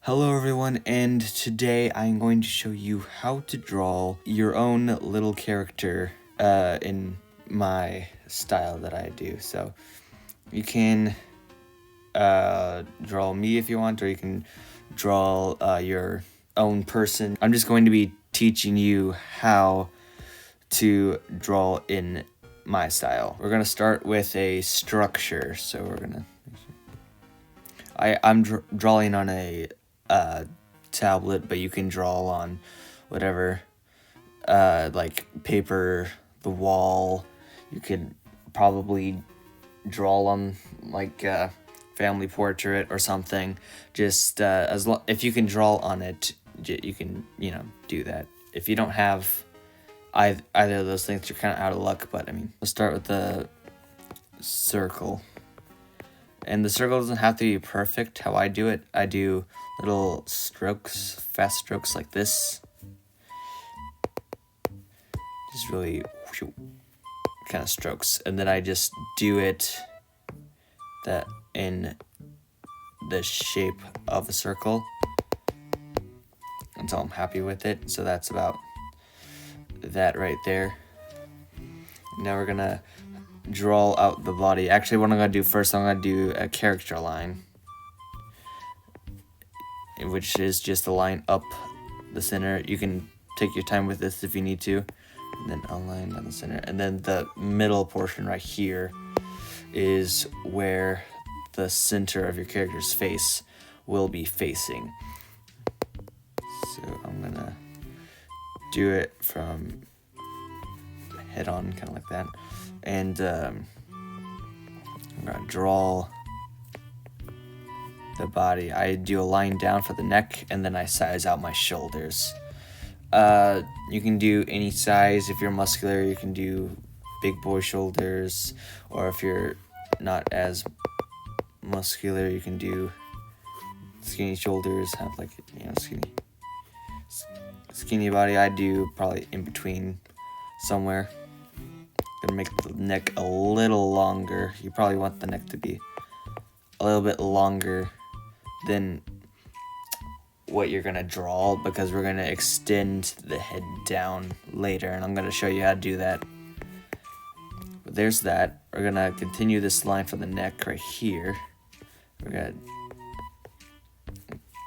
Hello everyone, and today I'm going to show you how to draw your own little character in my style that I do. So you can draw me if you want, or you can draw your own person. I'm just going to be teaching you how to draw in my style. We're gonna start with a structure. So I'm drawing on a tablet, but you can draw on whatever, like paper, the wall. You could probably draw on like a family portrait or something. Just if you can draw on it, you can do that. If you don't have either of those things, you're kind of out of luck. But I mean, let's start with the circle. And the circle doesn't have to be perfect. How I do it, I do little strokes, fast strokes like this. Just really kind of strokes. And then I just do it that in the shape of a circle until I'm happy with it. So that's about that right there. Now we're gonna draw out the body. Actually, what I'm gonna do first, I'm gonna do a character line, which is just a line up the center. You can take your time with this if you need to. And then a line down the center. And then the middle portion right here is where the center of your character's face will be facing. So I'm gonna do it from head on, kind of like that. And I'm gonna draw the body. I do a line down for the neck, and then I size out my shoulders. You can do any size. If you're muscular, you can do big boy shoulders, or if you're not as muscular, you can do skinny shoulders, have like skinny body. I do probably in between somewhere. Gonna make the neck a little longer. You probably want the neck to be a little bit longer than what you're gonna draw, because we're gonna extend the head down later, and I'm gonna show you how to do that. But there's that. We're gonna continue this line for the neck right here. We're gonna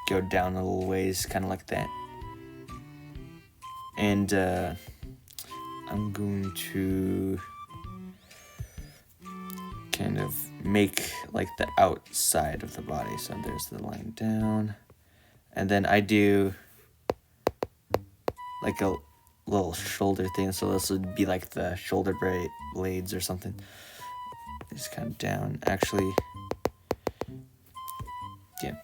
go down a little ways, kind of like that. And I'm going to kind of make like the outside of the body. So there's the line down. And then I do like a little shoulder thing. So this would be like the shoulder blades or something. Just kind of down. Actually, yeah.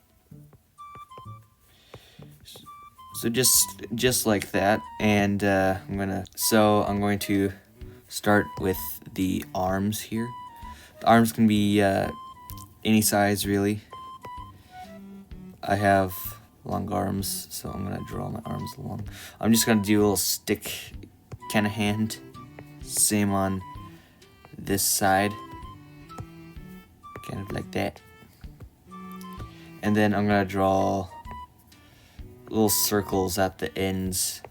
So just like that. And I'm going to start with the arms here. The arms can be any size, really. I have long arms, so I'm gonna draw my arms long. I'm just gonna do a little stick kind of hand. Same on this side, kind of like that. And then I'm gonna draw little circles at the ends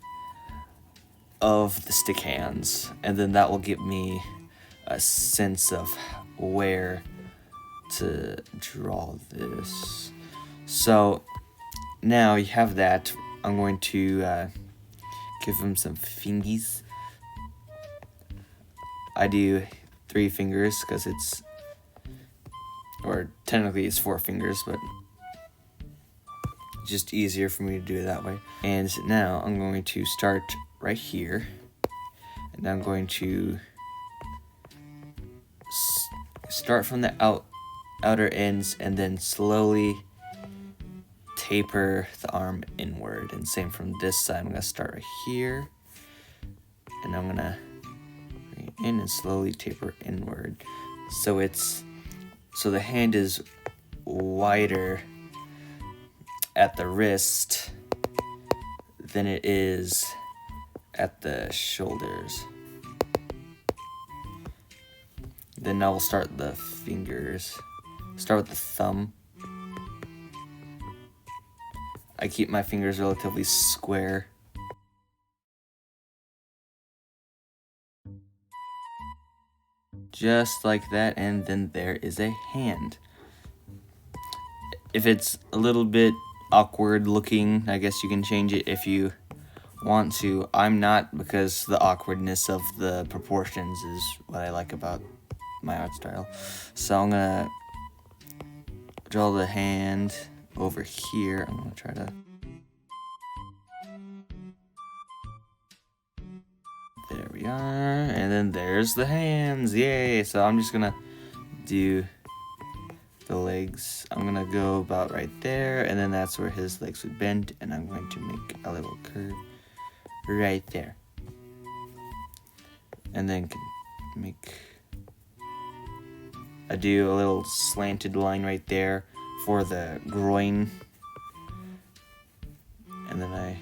of the stick hands, and then that will give me a sense of where to draw this. So now you have that. I'm going to give him some fingies. I do 3 fingers because or technically it's 4 fingers, but it's just easier for me to do it that way. And now I'm going to start right here, and I'm going to start from the outer ends and then slowly taper the arm inward. And same from this side. I'm gonna start right here, and I'm gonna bring it in and slowly taper inward. So the hand is wider at the wrist than it is at the shoulders. Then I will start the fingers. Start with the thumb. I keep my fingers relatively square. Just like that, and then there is a hand. If it's a little bit awkward looking, I guess you can change it if you want to. I'm not, because the awkwardness of the proportions is what I like about my art style. So I'm gonna draw the hand over here. I'm gonna try to... There we are, and then there's the hands, yay! So I'm just gonna do the legs. I'm gonna go about right there, and then that's where his legs would bend, and I'm going to make a little curve right there. And then I do a little slanted line right there for the groin. And then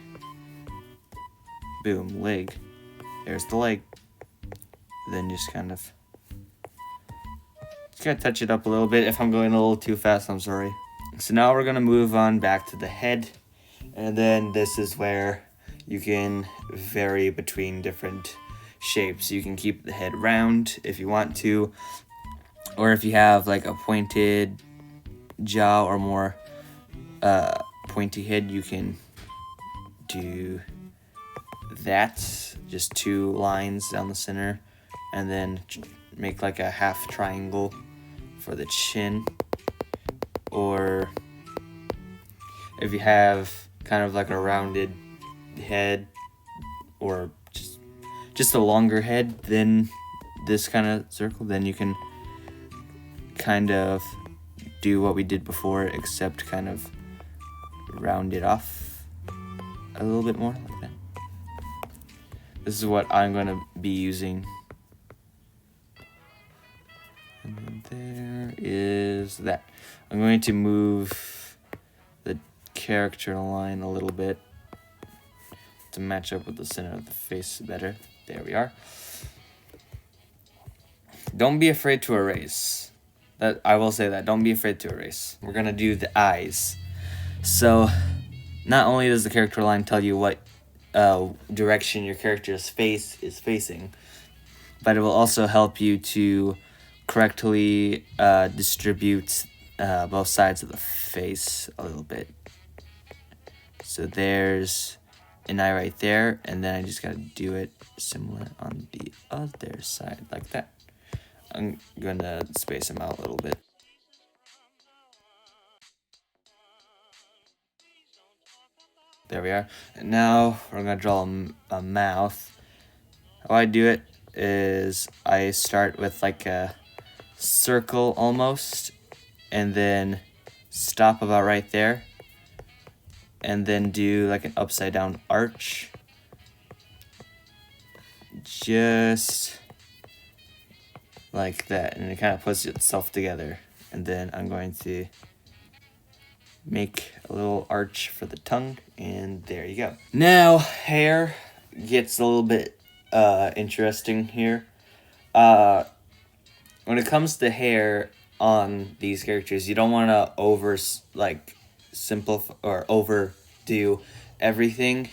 boom, leg. There's the leg. Then just kind of gotta touch it up a little bit. If I'm going a little too fast, I'm sorry. So now we're gonna move on back to the head. And then this is where you can vary between different shapes. You can keep the head round if you want to, or if you have like a pointed jaw or more pointy head, you can do that, just 2 lines down the center, and then make like a half triangle for the chin. Or if you have kind of like a rounded head, or just a longer head than this kind of circle, then you can kind of do what we did before, except kind of round it off a little bit more, like that. This is what I'm going to be using. And then there is that. I'm going to move the character line a little bit to match up with the center of the face better. There we are. Don't be afraid to erase. That I will say that. Don't be afraid to erase. We're going to do the eyes. So not only does the character line tell you what direction your character's face is facing, but it will also help you to correctly distribute both sides of the face a little bit. So there's an eye right there, and then I just gotta do it similar on the other side, like that. I'm gonna space them out a little bit. There we are. And now we're gonna draw a mouth. How I do it is I start with like a circle almost, and then stop about right there, and then do like an upside down arch, just like that, and it kind of puts itself together. And then I'm going to make a little arch for the tongue, and there you go. Now hair gets a little bit interesting here. When it comes to hair on these characters, you don't want to simplify or overdo everything.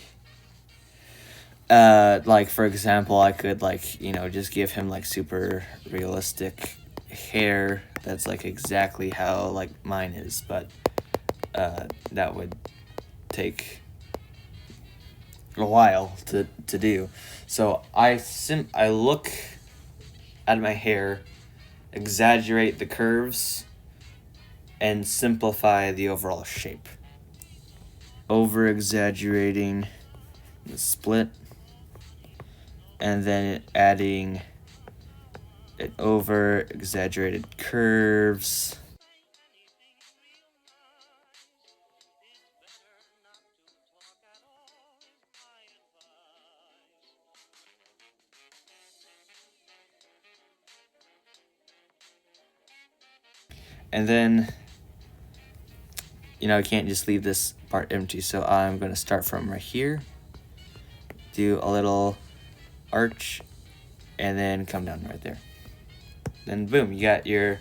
Like for example, I could just give him like super realistic hair that's like exactly how like mine is, but that would take a while to do. So I look at my hair, exaggerate the curves, and simplify the overall shape. Over exaggerating the split, and then adding it over exaggerated curves. And then, I can't just leave this part empty, so I'm going to start from right here, do a little arch, and then come down right there. Then boom, you got your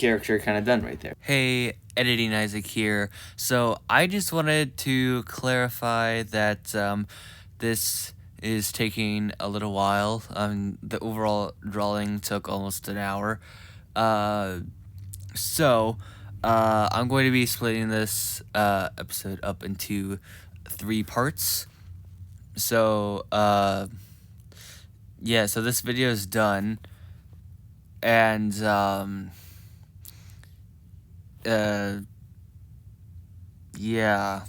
character kind of done right there. Hey, Editing Isaac here. So I just wanted to clarify that this is taking a little while. The overall drawing took almost an hour. So I'm going to be splitting this episode up into 3 parts. So yeah, so this video is done, and yeah.